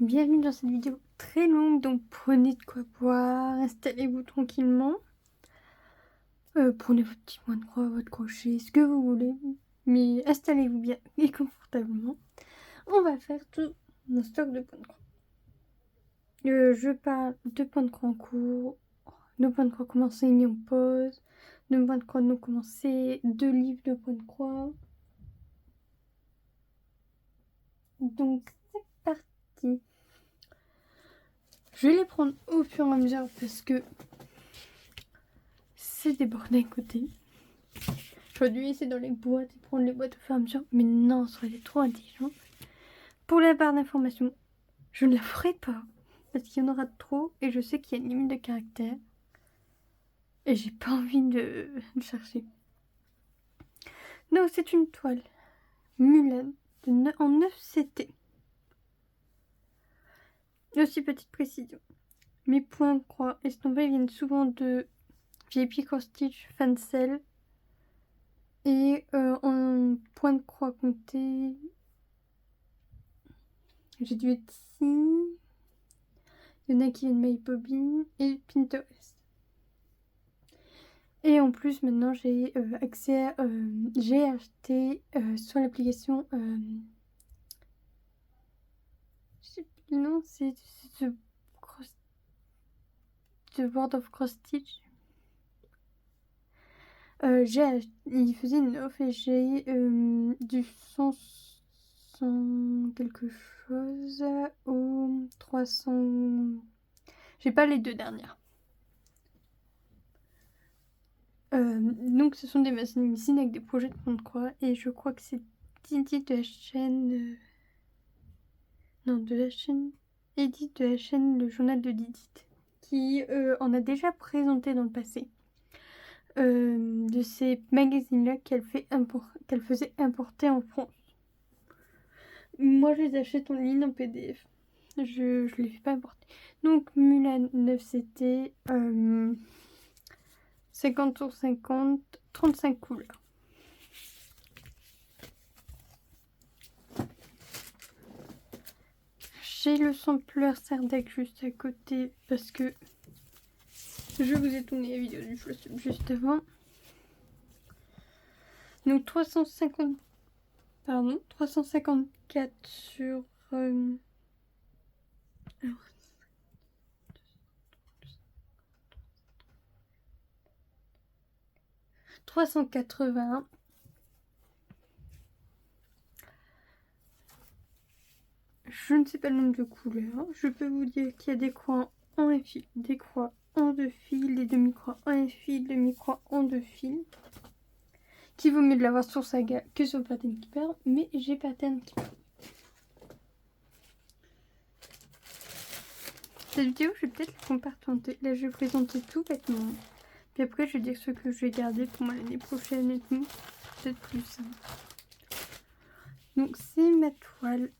Bienvenue dans cette vidéo très longue, donc prenez de quoi boire, installez-vous tranquillement. Prenez votre petit point de croix, votre crochet, ce que vous voulez, mais installez-vous bien et confortablement. On va faire tout mon stock de points de croix. Je parle de points de croix en cours, de points de croix commencés mis en pause, de points de croix non commencés, de livres de points de croix. Donc c'est parti. Je vais les prendre au fur et à mesure parce que c'est débordé à côté. J'aurais dû laisser dans les boîtes et prendre les boîtes au fur et à mesure, mais non, ça aurait été trop intelligent. Pour la barre d'information, je ne la ferai pas parce qu'il y en aura trop et je sais qu'il y a une limite de caractère et j'ai pas envie de chercher. Donc c'est une toile Mulan en 9 CT. Aussi petite précision. Mes points de croix estampés viennent souvent de VIP Cross Stitch, Fancel et en point de croix compté. J'ai dû être ici. Il y en a qui viennent My Bobbin et Pinterest. Et en plus, maintenant, j'ai accès à... j'ai acheté sur l'application... je sais plus le nom, c'est The World of Cross Stitch. Il faisait une offre et j'ai du 100 quelque chose au 300... J'ai pas les deux dernières. Donc ce sont des machines avec des projets de points de croix et je crois que c'est Didi de la chaîne... Non, de la chaîne... Edith de la chaîne Le Journal de Didit qui en a déjà présenté dans le passé. De ces magazines-là qu'elle faisait importer en France. Moi, je les achète en ligne en PDF. Je les fais pas importer. Donc, Mulan 9CT, 50 sur 50, 35 couleurs. J'ai le sampler Serdec juste à côté parce que je vous ai tourné la vidéo du floss juste avant. Donc 354 sur... alors, 381. Je ne sais pas le nombre de couleurs. Je peux vous dire qu'il y a des croix en un fil, des croix en deux fils, des demi-croix en un fil, demi-croix en deux fils. Qu'il vaut mieux de l'avoir sur Saga que sur Pattern Keeper, mais j'ai Pattern Keeper. Cette vidéo, je vais peut-être la compartimenter. Là, je vais présenter tout bêtement. Puis après, je vais dire ce que je vais garder pour moi l'année prochaine et tout. Peut-être plus simple. Donc, c'est ma toile.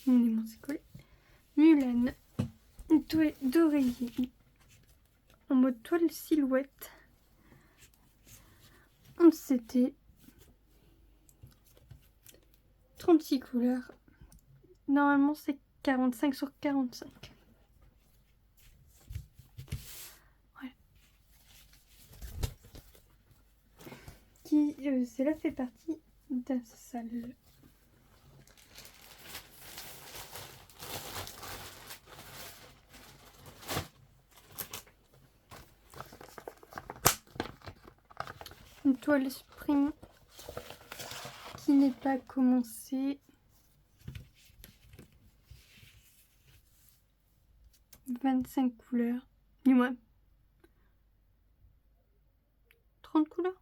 Mon aimant s'est collé. Mulan. Une toile d'oreiller. En mode toile silhouette. C'était 36 couleurs. Normalement, c'est 45 sur 45. Voilà. Cela fait partie d'un salle. Une toile spring qui n'est pas commencée. 25 couleurs. Dis-moi. 30 couleurs?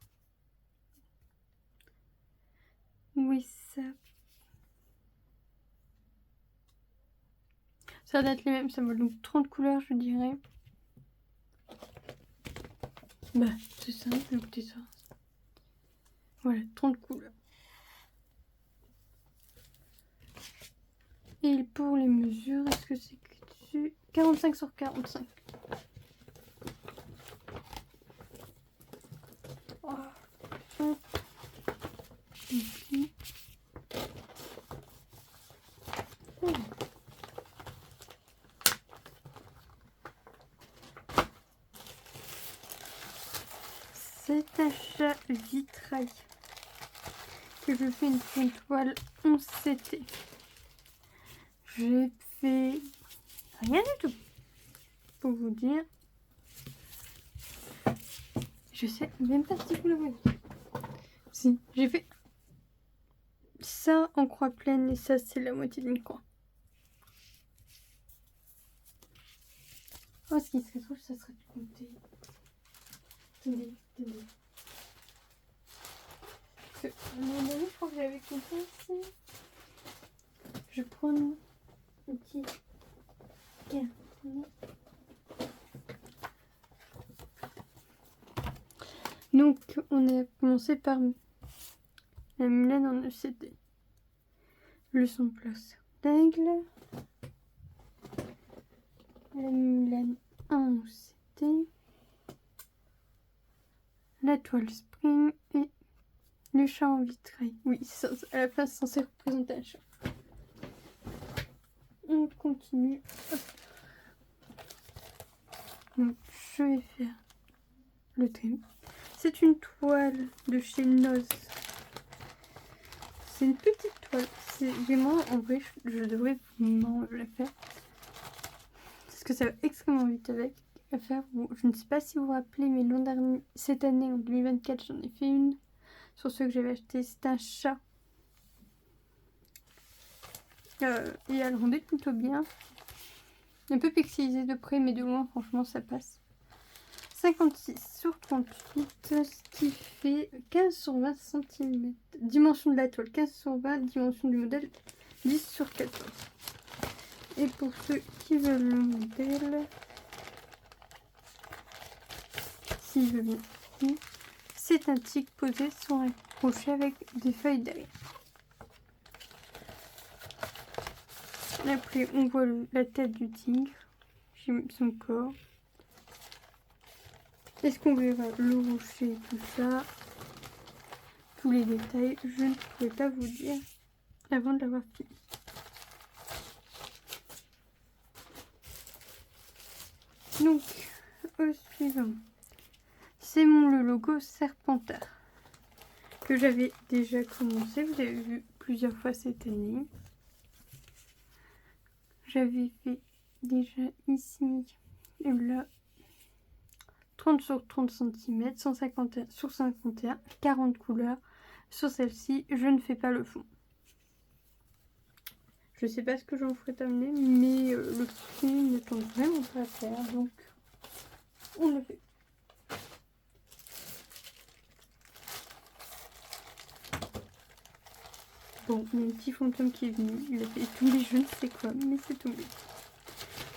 Oui, ça. Ça doit être les mêmes, ça va donc 30 couleurs, je dirais. Bah, c'est simple, écoutez ça. Voilà, 30 couleurs. Et pour les mesures, est-ce que c'est que dessus 45 sur 45. Oh. Ici. C'est un chat vitrail que je fais une toile 11 CT. J'ai fait rien du tout pour vous dire. Je sais même pas si vous le voyez. Si, j'ai fait ça en croix pleine et ça c'est la moitié d'une croix. Oh, ce qui serait drôle, ça serait de compter. Attendez. Mon ami, je crois que j'avais compté ici. Je prends un petit carnet. Donc, on a commencé par la Mylène en ECT. Leçon place d'aigle. La Mylène en ECT. La toile spring et le chat en vitrail. Oui, ça, à la fin, c'est censé représenter un chat. On continue. Hop. Donc, je vais faire le trim. C'est une toile de chez Noz. C'est une petite toile. C'est vraiment, en vrai, je devrais vraiment la faire. Parce que ça va extrêmement vite à faire. Je ne sais pas si vous vous rappelez, mais l'an dernier, cette année, en 2024, j'en ai fait une. Sur ceux que j'avais acheté, c'est un chat. Et elle rendait plutôt bien. Un peu pixelisé de près, mais de loin, franchement, ça passe. 56 sur 38, ce qui fait 15 sur 20 cm. Dimension de la toile, 15 sur 20, dimension du modèle, 10 sur 14. Et pour ceux qui veulent le modèle, s'il veut bien, c'est un tigre posé sur un crochet avec des feuilles derrière. Après, on voit la tête du tigre, son corps. Est-ce qu'on verra le rocher, tout ça, tous les détails, je ne pourrais pas vous dire avant de l'avoir fini. Donc, au suivant, c'est le logo Serpentard que j'avais déjà commencé. Vous avez vu plusieurs fois cette année. J'avais fait déjà ici et là 30 sur 30 cm, 151 sur 51, 40 couleurs. Sur celle-ci, je ne fais pas le fond. Je sais pas ce que je vous ferai terminer, mais le fond ne tente vraiment pas à faire, donc on le fait. Bon, il y a un petit fantôme qui est venu, il a fait tomber je ne sais quoi, mais c'est tombé.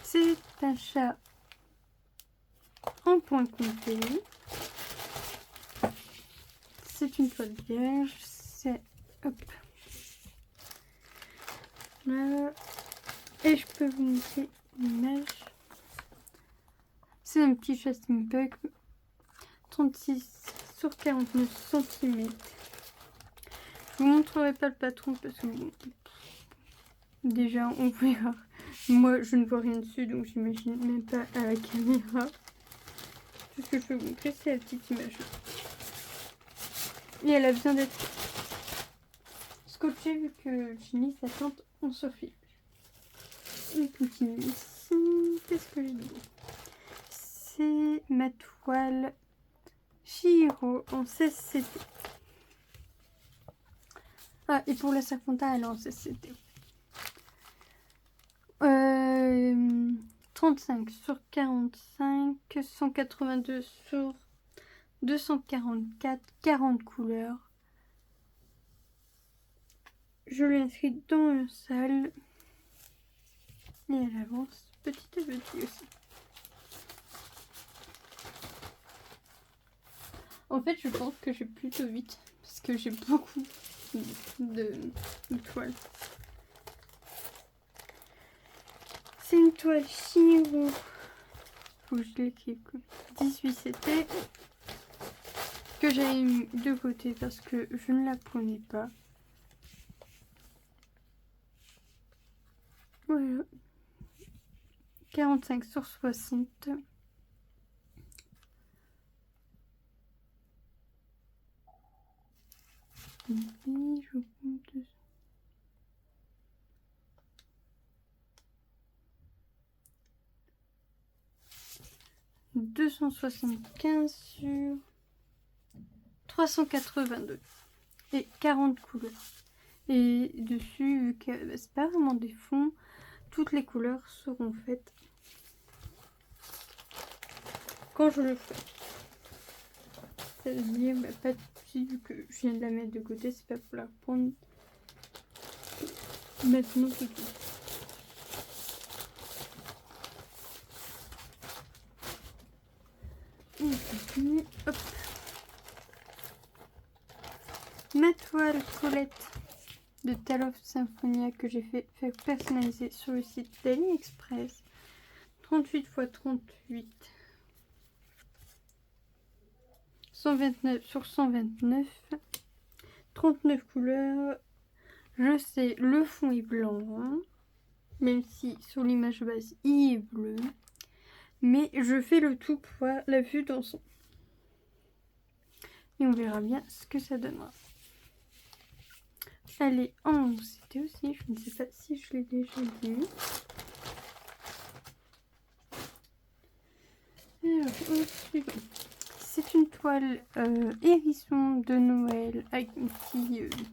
C'est un chat en point compté. C'est une toile vierge, c'est... Hop. Et je peux vous montrer une image. C'est un petit chat steampunk, 36 sur 49 cm. Je vous montrerai pas le patron parce que bon, déjà on verra. Moi je ne vois rien dessus donc j'imagine même pas à la caméra. Tout ce que je peux vous montrer c'est la petite image. Et elle a besoin d'être scotchée vu que Ginny s'attend en Sophie. On continue ici. Qu'est-ce que j'ai dit? C'est ma toile Chihiro en 16 CT. Ah, et pour la Serpentard, elle est en 16 CT. 35 sur 45, 182 sur 244, 40 couleurs. Je l'ai inscrit dans une salle. Et elle avance petit à petit aussi. En fait, je pense que j'ai plutôt vite. Parce que j'ai beaucoup de toiles. C'est une toile Chihiro. Faut que je l'écrive. 18 CT. Que j'avais mis de côté parce que je ne la prenais pas. Voilà. 45 sur 60. Et je compte 275 sur 382 et 40 couleurs. Et dessus, vu que c'est pas vraiment des fonds, toutes les couleurs seront faites quand je le ferai. C'est-à-dire, pas de soucis, vu que je viens de la mettre de côté, c'est pas pour la prendre maintenant tout de suite. On continue, hop. Ma toile Colette de Tale of Symphonia que j'ai fait personnaliser sur le site d'AliExpress. 38 x 38. 129 sur 129. 39 couleurs. Je sais, le fond est blanc. Même si sur l'image de base, il est bleu. Mais je fais le tout pour voir la vue d'ensemble. Et on verra bien ce que ça donnera. Elle est en c'était aussi, je ne sais pas si je l'ai déjà dit. Alors, c'est une toile hérisson de Noël avec une petite...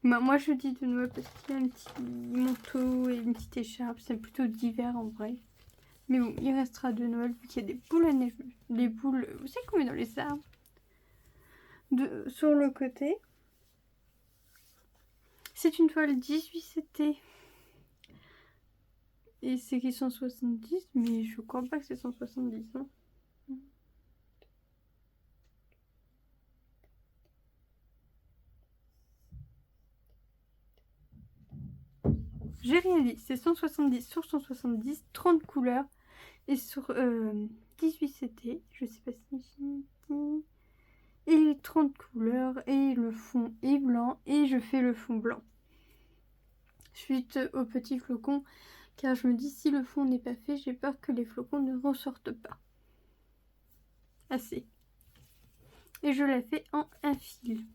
moi je dis de Noël parce qu'il y a un petit manteau et une petite écharpe. C'est plutôt d'hiver en vrai. Mais bon, il restera de Noël vu qu'il y a des boules à neige. Des boules, vous savez qu'on met dans les arbres. Sur le côté. C'est une toile 18 CT. Et c'est qui 170, mais je crois pas que c'est 170. Hein. J'ai rien dit, c'est 170 sur 170, 30 couleurs. Et sur 18 CT, je sais pas si j'ai dit. Et 30 couleurs, et le fond est blanc, et je fais le fond blanc. Suite au petit flocon, car je me dis si le fond n'est pas fait, j'ai peur que les flocons ne ressortent pas. Assez. Et je la fais en un fil.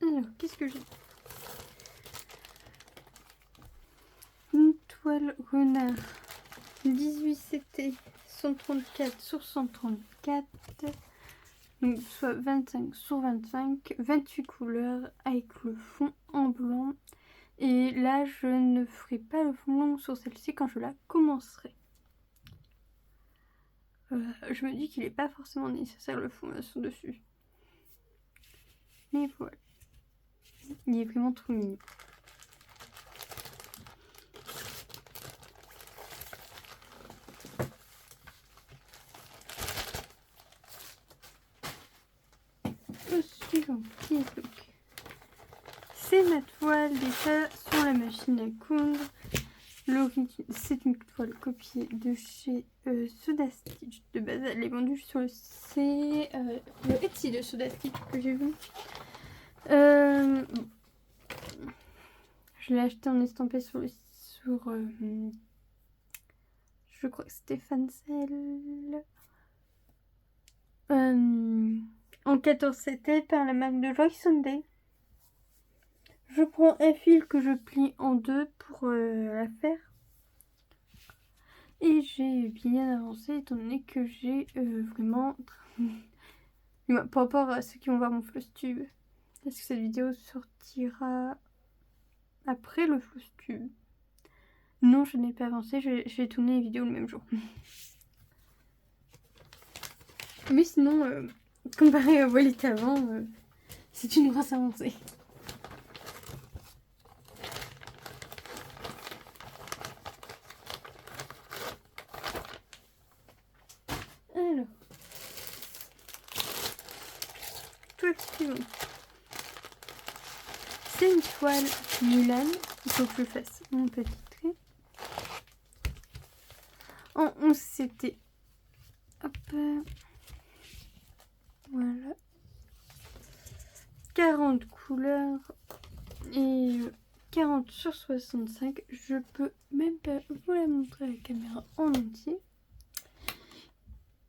Alors, qu'est-ce que j'ai? Une toile renard 18 CT 134 sur 134, donc soit 25 sur 25, 28 couleurs avec le fond en blanc. Et là, je ne ferai pas le fond blanc sur celle-ci quand je la commencerai. Je me dis qu'il n'est pas forcément nécessaire le fond sur dessus. Mais voilà. Il est vraiment trop mignon. Le suivant qui est donc. C'est ma toile déjà sur la machine à coudre. C'est une toile copiée de chez Soda Stitch. De base, elle est vendue sur le Etsy de Soda Stitch que j'ai vu. Je l'ai acheté en estampé sur je crois que c'était Fancel. En 14 CT par la marque de Joy Sunday. Je prends un fil que je plie en deux pour la faire. Et j'ai bien avancé étant donné que j'ai vraiment... Par rapport à ceux qui vont voir mon floss tube. Est-ce que cette vidéo sortira après le floss tube? Non, je n'ai pas avancé, j'ai tourné les vidéos le même jour. Mais sinon, comparé à Wallet avant, c'est une grosse avancée. Alors, toile suivante. C'est une toile Mulan. Il faut que je fasse mon petit trait. En 11 CT. Hop. Voilà. 40 couleurs et 40 sur 65. Je peux même pas vous la montrer à la caméra en entier.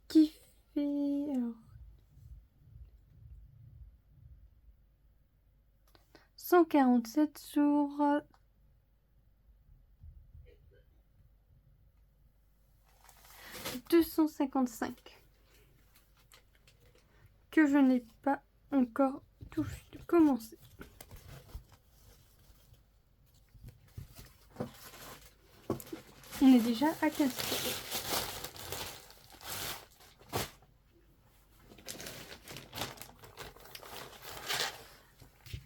Qui fait alors 147 sur 255 que je n'ai pas encore tout commencé. On est déjà à 15.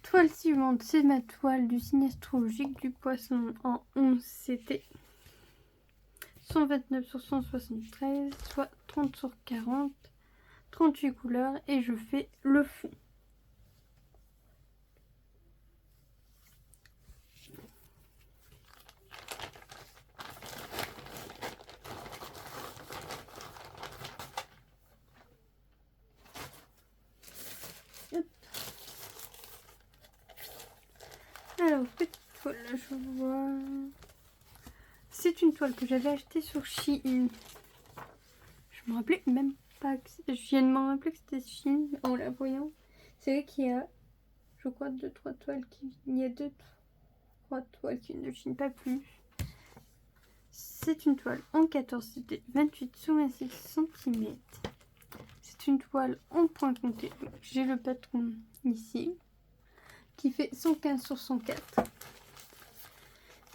Toile suivante, c'est ma toile du signe astrologique du poisson en 11 CT. 129 sur 173, soit 30 sur 40, 38 couleurs et je fais le fond. Hop. Alors, petite toile, là je vois. C'est une toile que j'avais achetée sur Shein. Je me rappelais même pas que je viens de m'en rappeler que c'était Shein en la voyant. C'est vrai qu'il y a, je crois, 2-3 toiles qui. Il y a 2-3 toiles qui ne Shein, pas plus. C'est une toile en 14 cm, 28 sur 26 cm. C'est une toile en point compté. J'ai le patron ici qui fait 115 sur 104.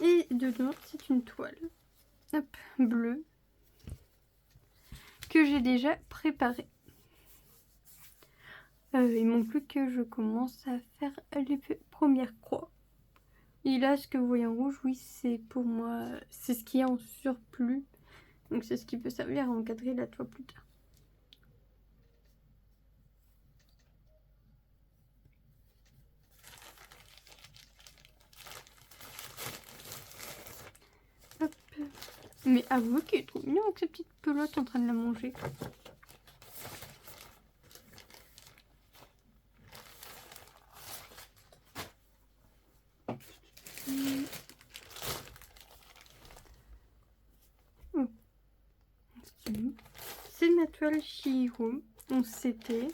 Et dedans, c'est une toile bleue que j'ai déjà préparée. Il manque plus que je commence à faire les premières croix. Et là, ce que vous voyez en rouge, oui, c'est pour moi, c'est ce qui est en surplus. Donc c'est ce qui peut servir à encadrer la toile plus tard. Hop. Mais avouez qu'il est trop mignon avec cette petite pelote en train de la manger. C'est ma toile Chihiro, 11 CT,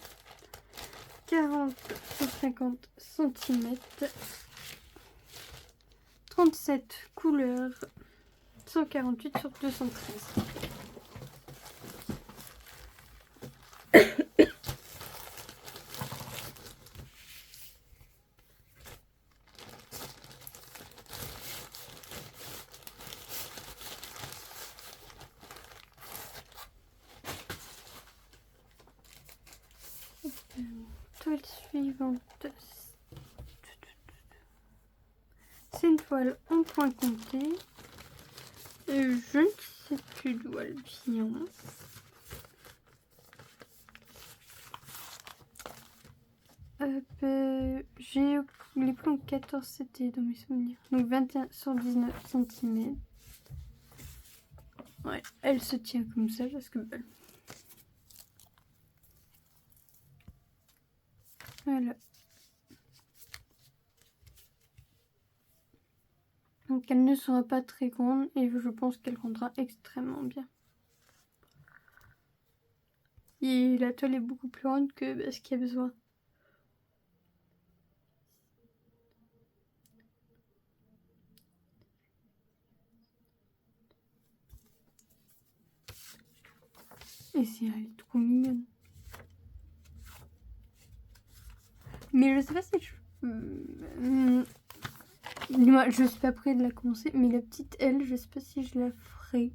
40 sur 50 cm, 37 couleurs, 148 sur 213. Toile suivante, c'est une toile en point compté. Je ne sais plus d'où elle vient. J'ai les plombs 14 c'était dans mes souvenirs. Donc 21 sur 19 cm. Ouais, elle se tient comme ça parce que belle. Voilà. Donc elle ne sera pas très grande et je pense qu'elle rendra extrêmement bien. Et la toile est beaucoup plus grande que ce qu'il y a besoin. Et elle est trop mignonne. Mais je sais pas si moi, je suis pas prête de la commencer, mais la petite elle, je sais pas si je la ferai.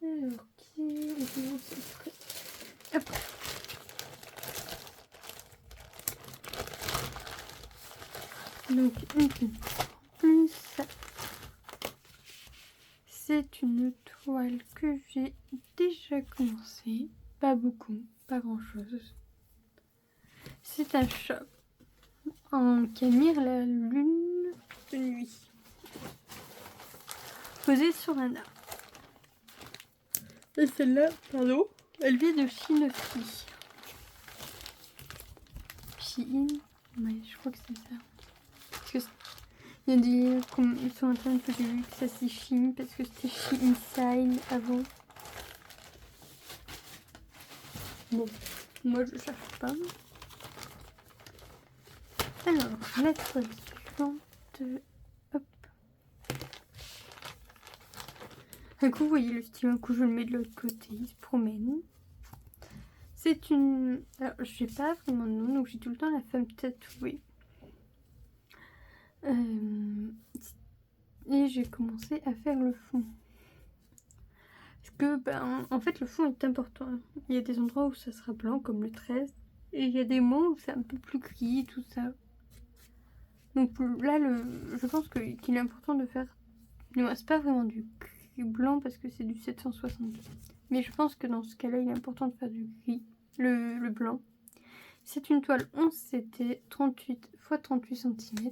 Alors, qui est... Hop. Donc, une plus. C'est une toile que j'ai déjà commencé. Pas beaucoup, pas grand chose. C'est un chat qui admire la lune de nuit. Posée sur un arbre. Et celle-là, pardon, elle vient de Shinoki. Shein, ouais, je crois que c'est ça. Parce que il y a des sur internet que j'ai vu que ça c'est Shein parce que c'était Shein Sign avant. Bon, moi je cherche pas. Alors, la toile suivante. Hop. Du coup, vous voyez le stylo, un coup je le mets de l'autre côté, il se promène. C'est une... Alors, je sais pas vraiment le nom, donc j'ai tout le temps la femme tatouée. Et j'ai commencé à faire le fond. Parce que, ben, en fait, le fond est important. Il y a des endroits où ça sera blanc, comme le 13. Et il y a des mots où c'est un peu plus gris, tout ça. Donc là, je pense qu'il est important de faire... Non, c'est pas vraiment du gris blanc parce que c'est du 762. Mais je pense que dans ce cas-là, il est important de faire du gris, le blanc. C'est une toile 11 CT, 38 x 38 cm.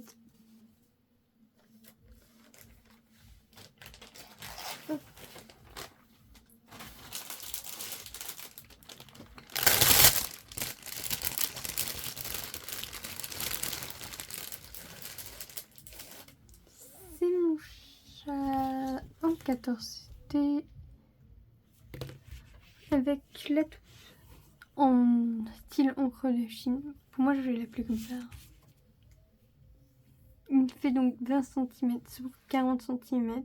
C'est mon chat en 14 CT avec la touche en style encre de Chine. Pour moi, je vais l'appeler comme ça. Il fait donc 20 cm sur 40 cm.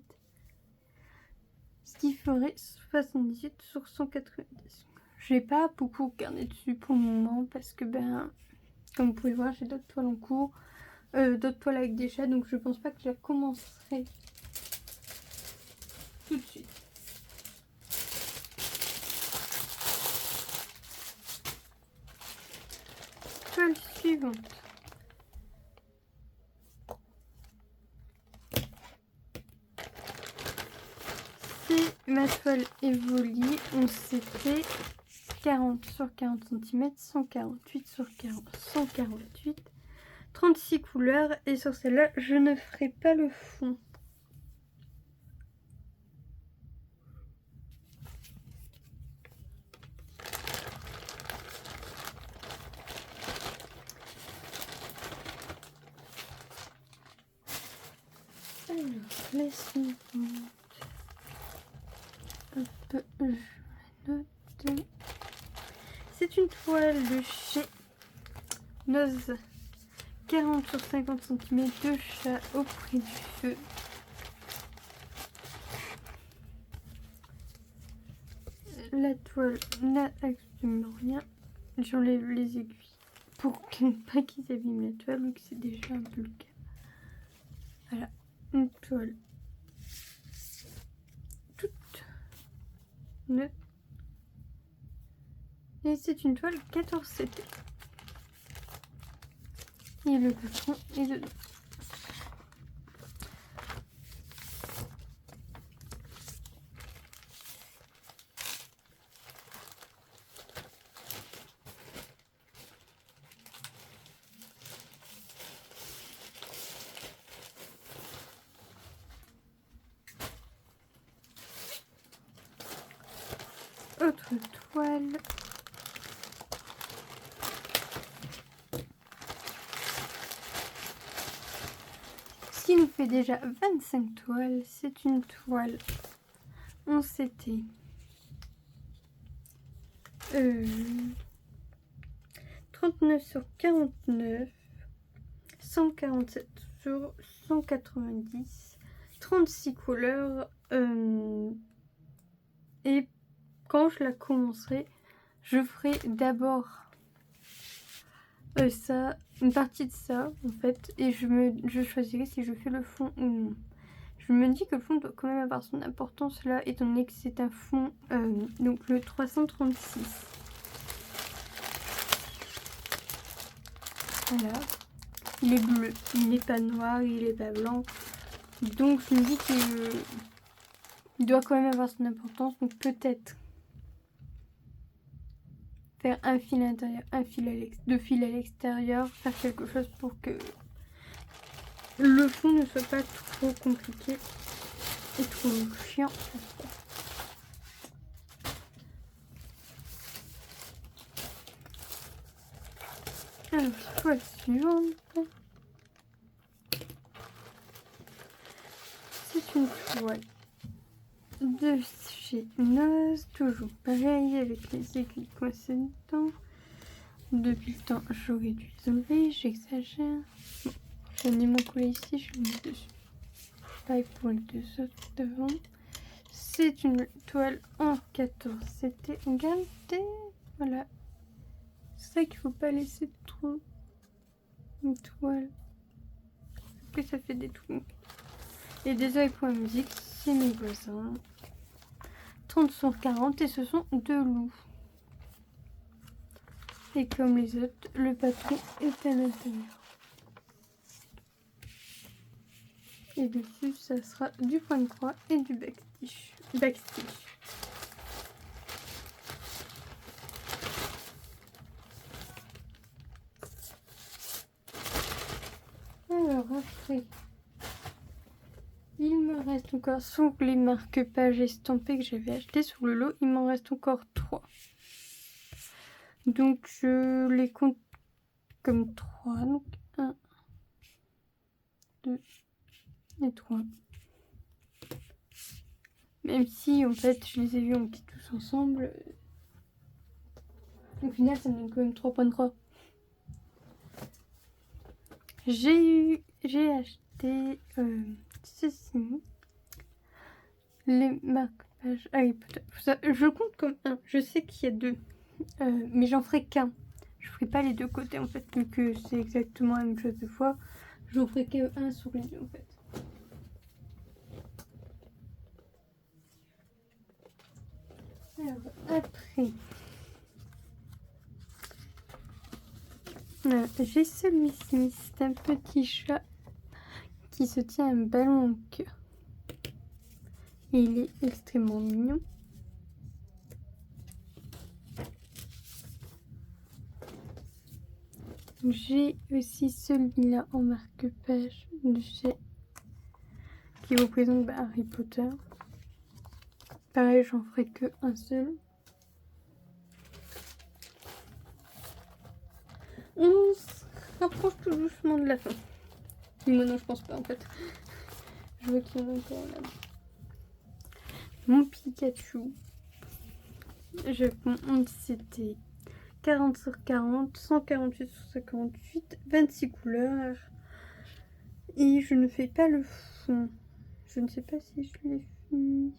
Ce qui ferait 78 sur 190. Je n'ai pas beaucoup regardé dessus pour le moment parce que, ben, comme vous pouvez le voir, j'ai d'autres toiles en cours. D'autres toiles avec des chats, donc je pense pas que je la commencerai tout de suite. Toile suivante. C'est ma toile Evoli, on s'était 40 sur 40 cm, 148 sur 40, 148, 36 couleurs, et sur celle-là, je ne ferai pas le fond. Alors, la suivante. Hop, je note. C'est une toile de chez Noz, 40 sur 50 cm, de chat auprès du feu. La toile n'a absolument rien. J'enlève les aiguilles pour pas qu'ils abîment la toile, vu que c'est déjà un peu le cas. Voilà, une toile toute neutre. Et c'est une toile 14 CT. Et le patron est dedans. Autre toile. Ce qui nous fait déjà 25 toiles. C'est une toile 11 CT. 39 sur 49. 147 sur 190. 36 couleurs. Et quand je la commencerai, je ferai d'abord ça, une partie de ça en fait, et je choisirai si je fais le fond ou non. Je me dis que le fond doit quand même avoir son importance là, étant donné que c'est un fond, donc le 336. Voilà, il est bleu, il n'est pas noir, il n'est pas blanc, donc je me dis qu'il il doit quand même avoir son importance. Donc peut-être faire un fil à l'intérieur, deux fils à l'extérieur, faire quelque chose pour que le fond ne soit pas trop compliqué et trop chiant. Alors, toile suivante. C'est une toile de chez Noz, toujours pareil avec les aiguilles coincées dedans. Depuis le temps, j'aurais dû les enlever, j'exagère. Bon, j'en ai mon collet ici, je le mets dessus. Pareil pour les deux autres devant. C'est une toile en 14. C'était gardé. Voilà. C'est ça qu'il faut pas laisser trop une toile. Après, ça fait des trous. Et désolé pour la musique, c'est mes voisins. 30 sur 40 et ce sont deux loups. Et comme les autres, le patron est à l'intérieur. Et dessus, ça sera du point de croix et du backstitch. Alors après, il me reste encore sur les marque-pages estampés que j'avais acheté sur le lot, il m'en reste encore 3. Donc je les compte comme 3. Donc 1, 2 et 3. Même si en fait je les ai vus en kit tous ensemble. Au final ça me donne quand même 3.3. J'ai acheté ceci. Les marque-pages Harry Potter. Je compte comme 1. Je sais qu'il y a 2. Mais j'en ferai qu'un. Je ferai pas les deux côtés en fait. Vu que c'est exactement la même chose deux fois. J'en ferai qu'un sur les deux en fait. Alors après. J'ai celui-ci. C'est un petit chat qui se tient un ballon en cœur. Et il est extrêmement mignon. J'ai aussi celui-là en marque-page de chez qui représente Harry Potter. Pareil, j'en ferai que un seul. On se rapproche tout doucement de la fin. Mais non, je pense pas en fait. Je vois qu'il y en a encore là. Mon Pikachu. C'était 40 sur 40, 148 sur 148, 26 couleurs. Et je ne fais pas le fond. Je ne sais pas si je l'ai fini.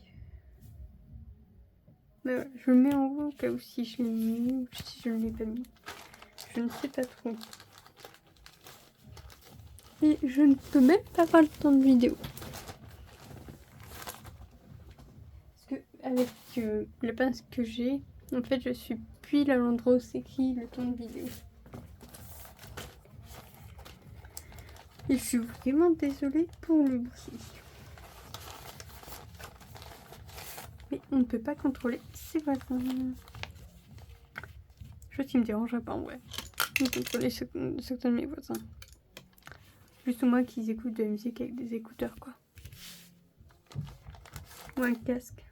Mais ouais, je le mets en haut au cas où si je l'ai mis ou si je ne l'ai pas mis. Je ne sais pas trop. Et je ne peux même pas voir le temps de vidéo. Parce que avec le pince que j'ai, en fait je suis pile à l'endroit où c'est écrit le temps de vidéo. Et je suis vraiment désolée pour le bruit. Mais on ne peut pas contrôler ses voisins. Chose qui me dérange pas en vrai. De contrôler certains de mes voisins. Juste moi qui écoutent de la musique avec des écouteurs quoi. Ou un casque.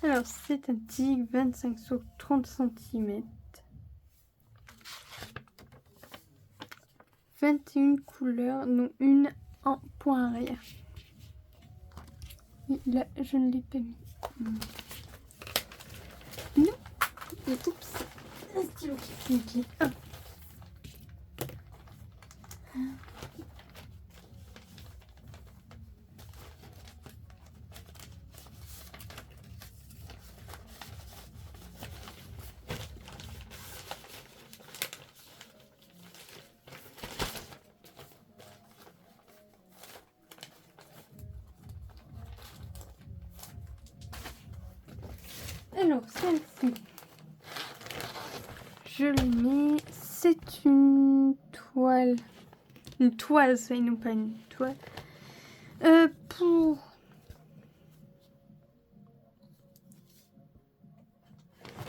Alors c'est un tigre 25 sur 30 cm. 21 couleurs, dont une en point arrière. Et là, je ne l'ai pas mis. Non. Et oups, un stylo qui pique. Alors, celle-ci, je le mets. C'est une toile. Une toise, et non pas une toile. Pouh.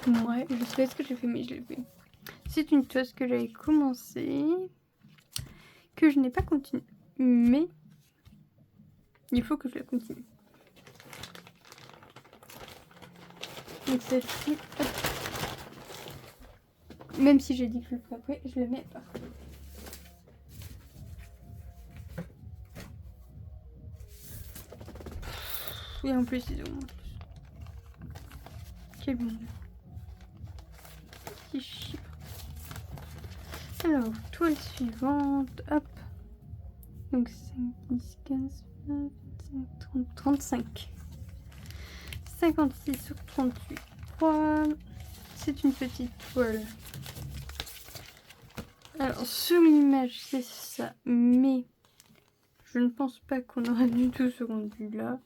Ouais, je sais pas ce que j'ai fait, mais je l'ai fait. C'est une chose que j'avais commencé, que je n'ai pas continué, mais il faut que je la continue. Donc celle-ci, hop. Même si j'ai dit que je le ferai après, je la mets pas. Et en plus, ils ont quel bon Dieu. Petit chien. Alors, toile suivante, hop. Donc 5, 10, 15, 20, 25, 30, 35. 56 sur 38. 3. C'est une petite toile. Alors, sur l'image, c'est ça. Mais je ne pense pas qu'on aura du tout ce rendu-là.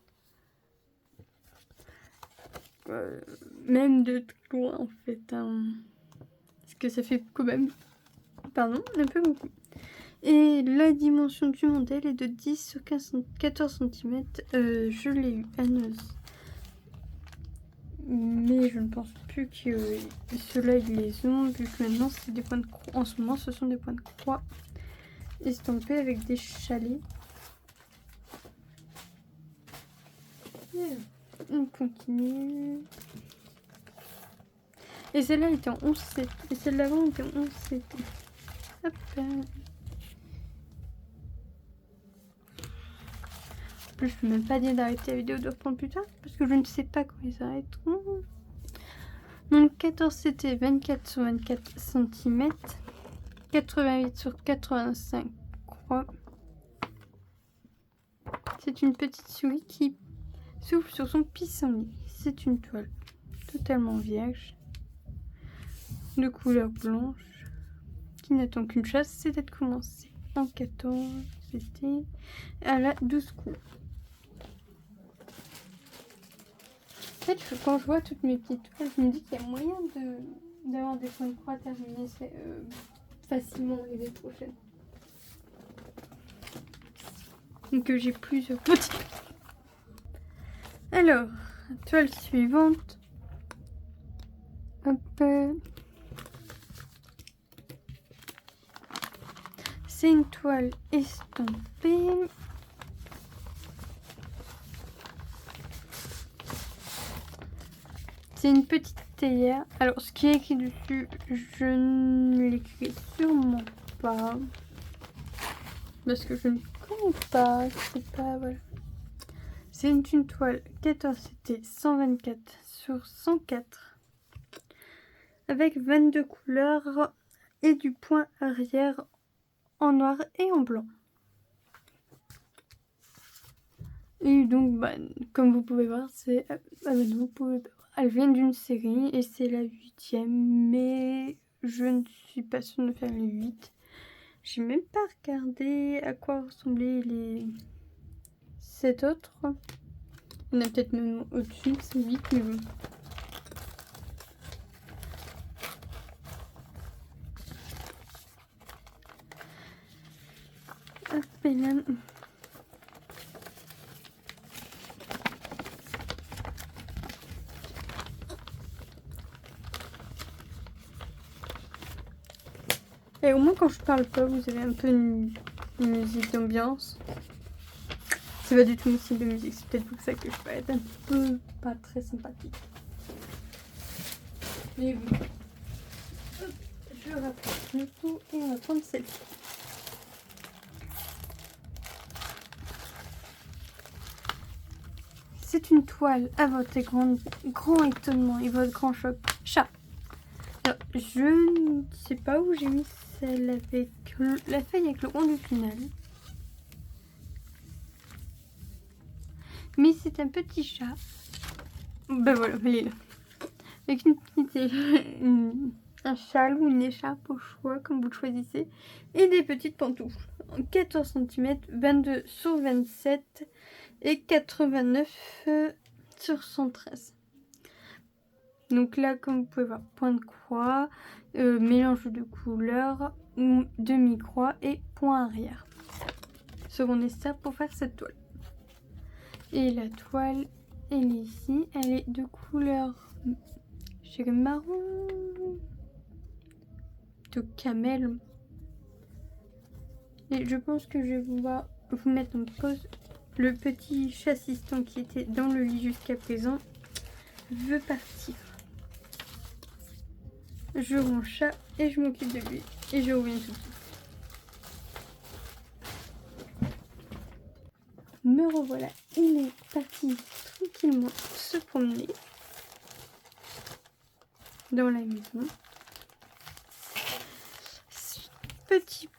Même de très loin, en fait. Hein. Parce que ça fait quand même... Pardon, un peu beaucoup. Et la dimension du modèle est de 10 sur 14 cm. Je l'ai eu à Noz. Mais je ne pense plus que ceux-là ils les ont, vu que maintenant c'est des points de croix. En ce moment, ce sont des points de croix estampés avec des chalets. Et on continue. Et celle-là était en 11,7. Et celle d'avant était en 11,7. Hop. En plus, je peux même pas dire d'arrêter la vidéo de reprendre plus tard, parce que je ne sais pas quand ils arrêteront. Donc 14 c'était 24 sur 24 cm, 88 sur 85 croix. C'est une petite souris qui souffle sur son pissenlit. C'est une toile totalement vierge, de couleur blanche, qui n'attend qu'une chose, c'est d'être commencée. En 14 c'était à la 12 coups. En fait, quand je vois toutes mes petites toiles, je me dis qu'il y a moyen d'avoir des points de croix terminés facilement l'année prochaine. Donc j'ai plusieurs petites. Alors, toile suivante. Hop. C'est une toile estampée. C'est une petite théière. Alors, ce qui est écrit dessus, je ne l'écris sûrement pas. Parce que je ne connais pas. C'est pas... Voilà. C'est une toile 14, c'était 124 sur 104. Avec 22 couleurs et du point arrière en noir et en blanc. Et donc, bah, comme vous pouvez voir, c'est... vous pouvez voir. Elle vient d'une série et c'est la 8e, mais je ne suis pas sûre de faire les 8. J'ai même pas regardé à quoi ressemblaient les 7 autres. Il y en a peut-être même au-dessus, c'est 8, mais bon. Hop, et là... Et au moins quand je parle pas, vous avez un peu une musique d'ambiance. C'est pas du tout mon style de musique, c'est peut-être pour ça que je peux être un peu pas très sympathique. Mais oui. Hop, je rapproche le tout et on va prendre celle-ci. C'est une toile à votre grand étonnement et votre grand choc. Chat. Alors, je ne sais pas où j'ai mis celle avec la feuille avec le rond du final. Mais c'est un petit chat. Ben voilà, il est là. Avec une petite un châle ou une écharpe au choix, comme vous le choisissez. Et des petites pantoufles. En 14 cm, 22 sur 27 et 89 sur 113. Donc là, comme vous pouvez voir, point de croix, mélange de couleurs, demi-croix et point arrière. Second nécessaire pour faire cette toile. Et la toile, elle est ici. Elle est de couleur, je dirais marron, de camel. Et je pense que je vais vous mettre en pause. Le petit chat-assistant qui était dans le lit jusqu'à présent veut partir. Je range ça et je m'occupe de lui. Et je reviens tout de suite. Me revoilà. Il est parti tranquillement se promener dans la maison. Petit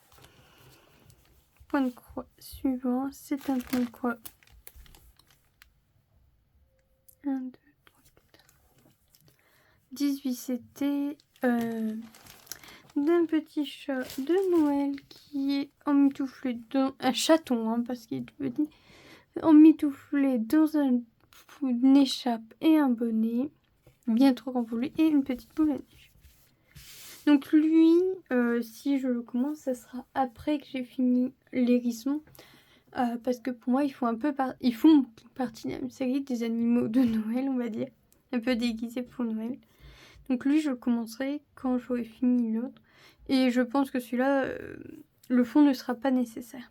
point de croix suivant. C'est un point de croix. 1, 2, 3, 4. 18, c'était d'un petit chat de Noël qui est emmitouflé dans un chaton, hein, parce qu'il est tout petit, emmitouflé dans une écharpe et un bonnet, bien trop grand pour lui, et une petite boule à neige. Donc lui, si je le commence, ça sera après que j'ai fini l'hérisson, parce que pour moi, ils font partie de la série des animaux de Noël, on va dire, un peu déguisés pour Noël. Donc lui, je le commencerai quand j'aurai fini l'autre. Et je pense que celui-là, le fond ne sera pas nécessaire.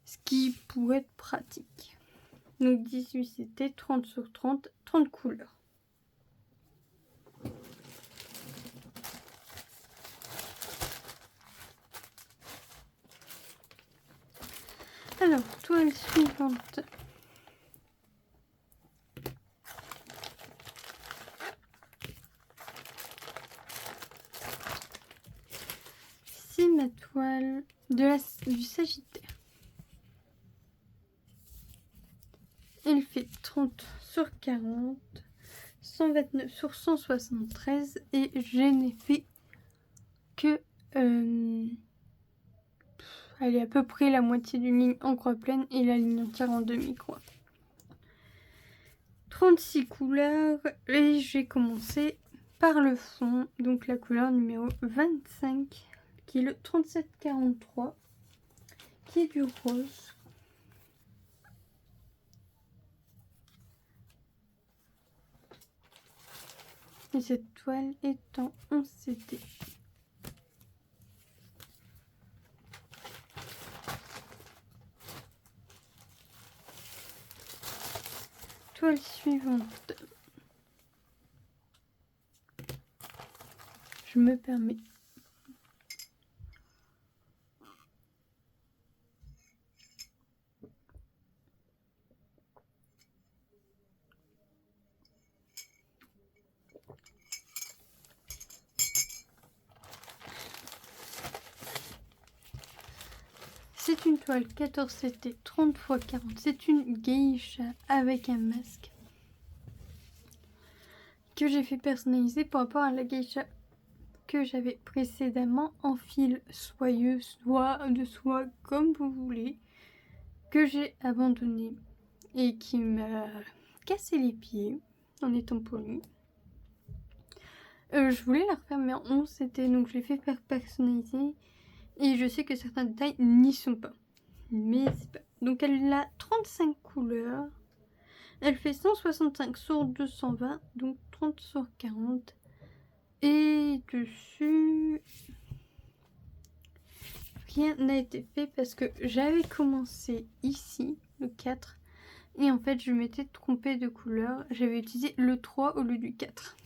Ce qui pourrait être pratique. Donc 18, c'était 30 sur 30, 30 couleurs. Alors, toile suivante. C'est ma toile du Sagittaire. Elle fait 30 sur 40, 129 sur 173 et je n'ai fait que elle est à peu près la moitié d'une ligne en croix pleine et la ligne entière en demi-croix. 36 couleurs et j'ai commencé par le fond, donc la couleur numéro 25 qui est le 3743 qui est du rose. Et cette toile est en 11 CT. Toile suivante. Je me permets. C'est une toile 14 CT 30 x 40. C'est une geisha avec un masque que j'ai fait personnaliser par rapport à la geisha que j'avais précédemment en fil soyeux, soie de soie, comme vous voulez, que j'ai abandonné et qui m'a cassé les pieds en étant poli. Je voulais la refaire mais en 11 CT, donc je l'ai fait personnaliser. Et je sais que certains détails n'y sont pas. Mais c'est pas. Donc elle a 35 couleurs. Elle fait 165 sur 220. Donc 30 sur 40. Et dessus, rien n'a été fait parce que j'avais commencé ici, le 4. Et en fait, je m'étais trompée de couleur. J'avais utilisé le 3 au lieu du 4.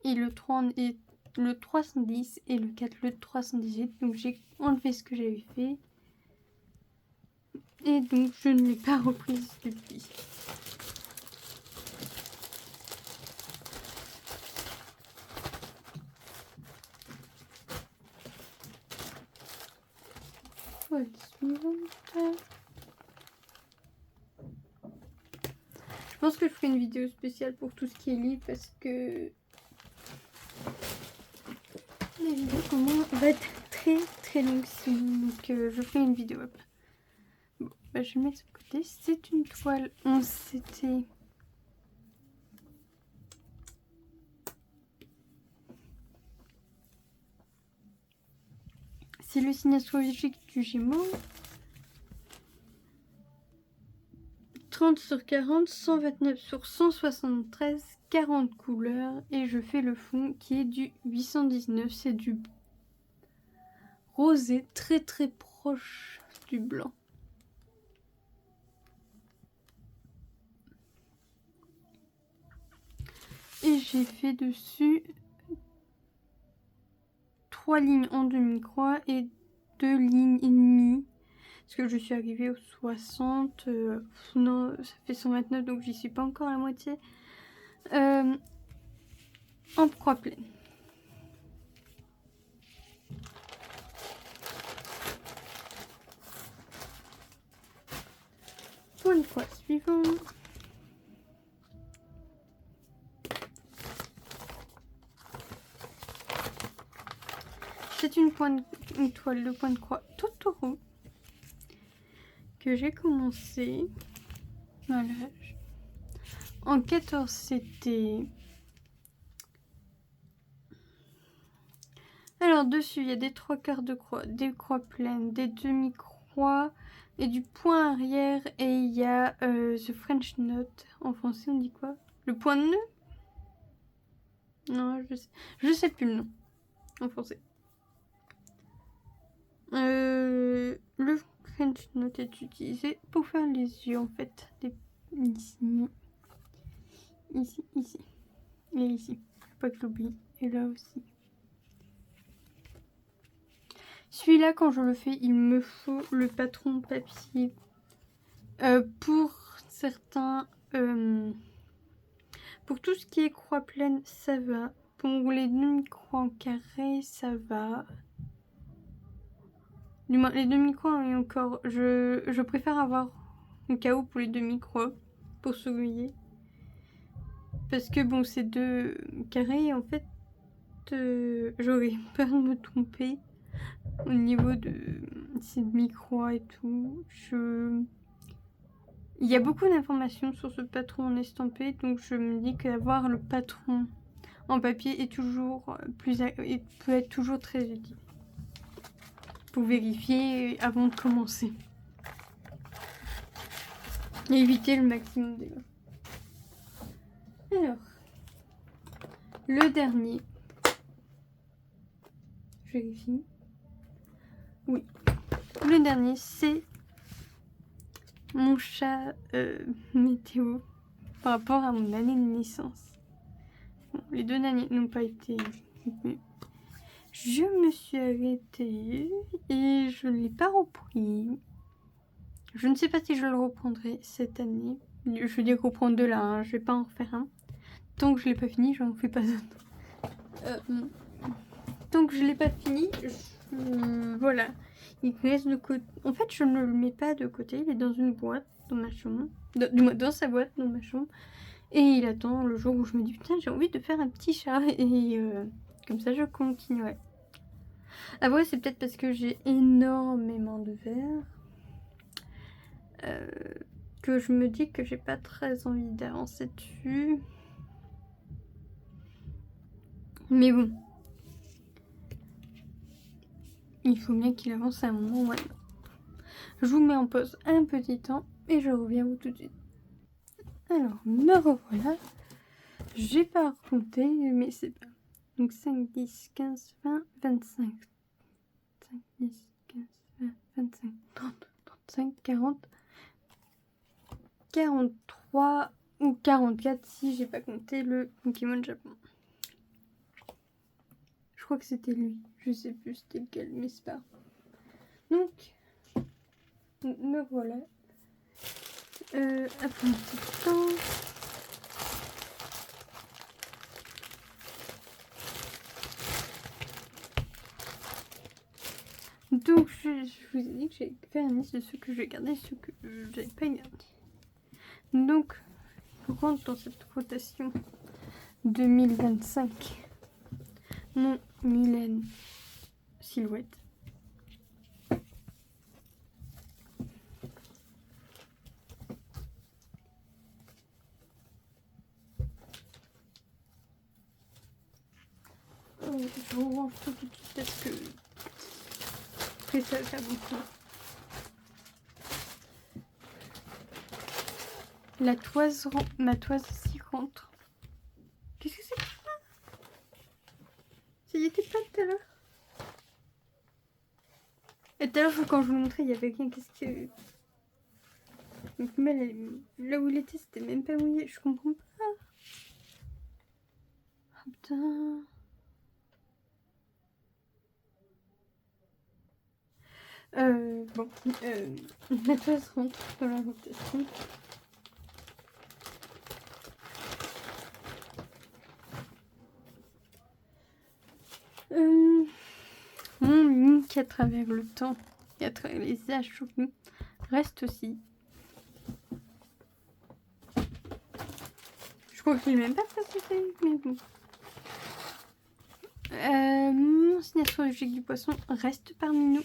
Et le 3 est le 310 et le 4 le 318. Donc j'ai enlevé ce que j'avais fait. Et donc je ne l'ai pas reprise depuis. Voilà, suivante. Je pense que je ferai une vidéo spéciale pour tout ce qui est livre parce que la vidéo comment va être très longue sinon. Donc je ferai une vidéo après. Bon, bah, je vais mettre de côté. C'est une toile 11 CT. C'est le signe astrologique du Gémeaux. 30 sur 40, 129 sur 173, 40 couleurs. Et je fais le fond qui est du 819. C'est du rosé très très proche du blanc. Et j'ai fait dessus 3 lignes en demi-croix et 2 lignes et demie. Parce que je suis arrivée aux 60. Non, ça fait 129, donc j'y suis pas encore à la moitié. En croix pleine. Point de croix suivant. C'est une toile de point de croix Totoro que j'ai commencé. Voilà. En 14, c'était... Alors, dessus, il y a des 3/4 de croix, des croix pleines, des demi-croix et du point arrière. Et il y a The French Knot. En français, on dit quoi? Le point de nœud? Non, je sais plus le nom en français. Le French Knot est utilisé pour faire les yeux, en fait. Ici, ici. Et ici. Faut pas que j'oublie. Et là aussi. Celui-là, quand je le fais, il me faut le patron papier. Pour certains... pour tout ce qui est croix pleine, ça va. Pour les demi-croix en carré, ça va. Du moins, les demi-croix, et encore, je préfère avoir un KO pour les demi-croix, pour souligner. Parce que bon, c'est 2 carrés, en fait, j'aurais peur de me tromper au niveau de ces demi-croix et tout. Il y a beaucoup d'informations sur ce patron en estampé, donc je me dis qu'avoir le patron en papier est toujours peut être toujours très utile. Pour vérifier avant de commencer. Et éviter le maximum d'erreurs. Alors, le dernier. Je vérifie. Oui. Le dernier, c'est mon chat météo par rapport à mon année de naissance. Bon, les 2 années n'ont pas été... Je me suis arrêtée et je ne l'ai pas repris. Je ne sais pas si je le reprendrai cette année. Je veux dire reprendre de là, hein. Je vais pas en refaire un. Tant que je l'ai pas fini, je n'en fais pas d'autre. Tant que je l'ai pas fini, voilà. Il reste de côté. En fait, je ne le mets pas de côté. Il est dans une boîte dans ma chambre. Du moins, dans sa boîte dans ma chambre. Et il attend le jour où je me dis putain, j'ai envie de faire un petit chat. Et comme ça, je continuerai. Ah ouais, c'est peut-être parce que j'ai énormément de verre que je me dis que j'ai pas très envie d'avancer dessus. Mais bon. Il faut bien qu'il avance à un moment ou à un autre. Je vous mets en pause un petit temps et je reviens vous tout de suite. Alors, me revoilà. J'ai pas compté, mais c'est pas. Donc 5, 10, 15, 20, 25. 5, 10, 15, 20, 25, 30, 35, 40, 43 ou 44 si j'ai pas compté le Pokémon Japon. Je crois que c'était lui. Je sais plus c'était lequel, mais c'est pas. Donc, me voilà. Après un petit temps. Donc, je vous ai dit que j'allais faire une liste de ceux que je vais garder et ceux que je n'avais pas gardé. Donc, je rentre dans cette rotation 2025. Mon Mylène Silhouette. Je vous range tout de suite parce que après ça va faire beaucoup. ma toise aussi rentre. Qu'est-ce que c'est que ça? Ça y était pas tout à l'heure. Et tout à l'heure, quand je vous montrais, il y avait rien. Qu'est-ce que... Donc, mais là où il était, c'était même pas mouillé. Je comprends pas. Oh, putain. Bon. Ma toise rentre dans la rotation. Mon look à travers le temps et à travers les âges surtout reste aussi. Je crois que je n'ai même pas précisé, mais bon. Mon signe astrologique du poisson reste parmi nous.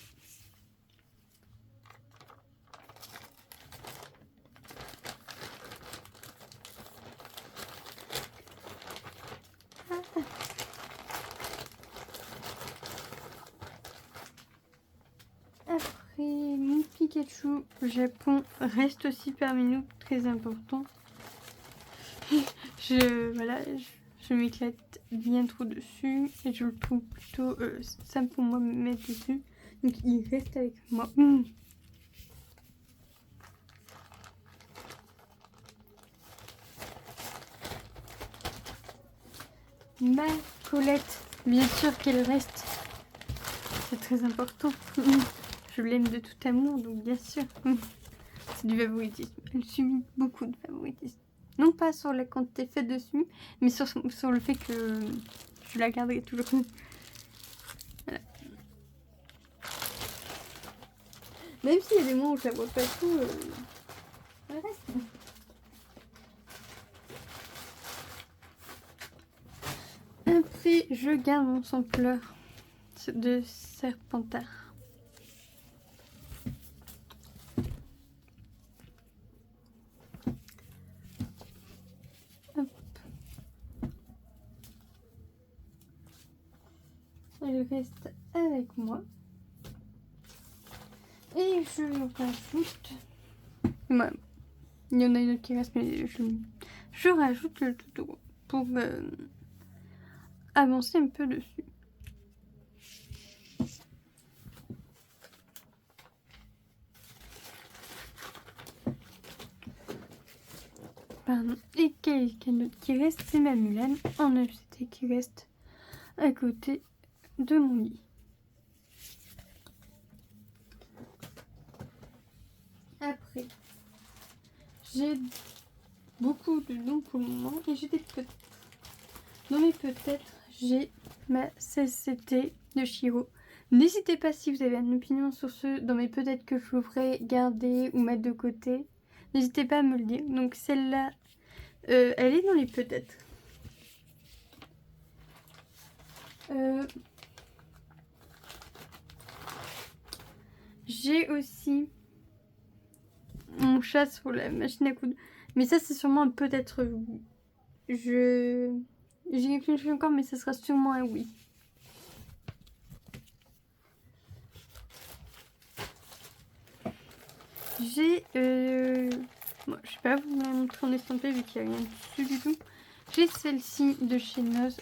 Après, mon Pikachu Japon reste aussi parmi nous, très important. Je m'éclate bien trop dessus et je le trouve plutôt simple pour moi de me mettre dessus. Donc il reste avec moi. Ma Colette, bien sûr qu'elle reste. C'est très important. Je l'aime de tout amour, donc bien sûr. C'est du favoritisme. Elle subit beaucoup de favoritisme. Non pas sur la quantité faite dessus, mais sur le fait que je la garderai toujours. Voilà. Même s'il y a des moments où je la vois pas trop, elle reste. Après, je garde mon sampleur de Serpentard. Elle reste avec moi. Et je rajoute... Ouais, il y en a une autre qui reste, mais je rajoute le tout pour avancer un peu dessus. Pardon. Et quelqu'un d'autre qui reste, c'est ma Mulan en HCT qui reste à côté de mon lit. Après, j'ai beaucoup de noms pour le moment et j'ai des peut-être. Non mais peut-être, j'ai ma CCT de Shiro. N'hésitez pas si vous avez une opinion sur ce dans mes peut-être que je vous ferai garder ou mettre de côté. N'hésitez pas à me le dire. Donc celle-là, elle est dans les peut-être. J'ai aussi mon chat sur la machine à coudre. Mais ça, c'est sûrement un peut-être. J'y réfléchis encore, mais ça sera sûrement un oui. J'ai... Bon, je sais pas vous montrer en estampé vu qu'il n'y a rien dessus du tout. J'ai celle-ci de chez Noz.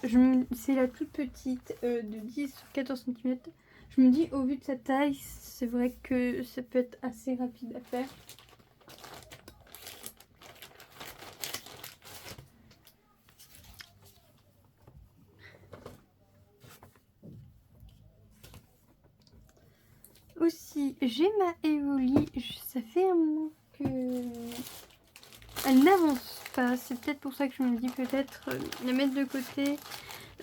C'est la toute petite de 10 sur 14 cm. Je me dis, au vu de sa taille, c'est vrai que ça peut être assez rapide à faire. Aussi, j'ai ma Evoli. Ça fait un moment que... Elle n'avance pas. C'est peut-être pour ça que je me dis peut-être la mettre de côté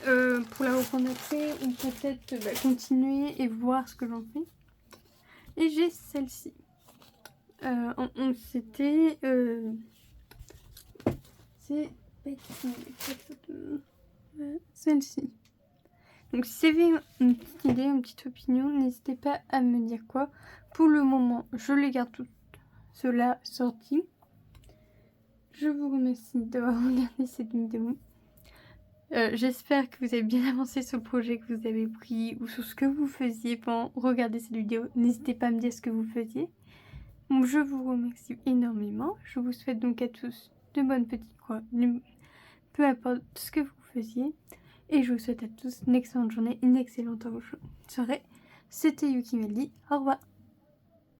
pour la reprendre après. Ou peut-être continuer et voir ce que j'en fais. Et j'ai celle-ci. En 11CT. C'est celle-ci. Donc si vous avez une petite idée, une petite opinion, n'hésitez pas à me dire quoi. Pour le moment, je les garde toutes cela sorties. Je vous remercie d'avoir regardé cette vidéo. J'espère que vous avez bien avancé sur le projet que vous avez pris ou sur ce que vous faisiez pendant regarder cette vidéo. N'hésitez pas à me dire ce que vous faisiez. Donc, je vous remercie énormément. Je vous souhaite donc à tous de bonnes petites croix, peu importe ce que vous faisiez. Et je vous souhaite à tous une excellente journée, une excellente soirée. C'était Yuki Melody. Au revoir.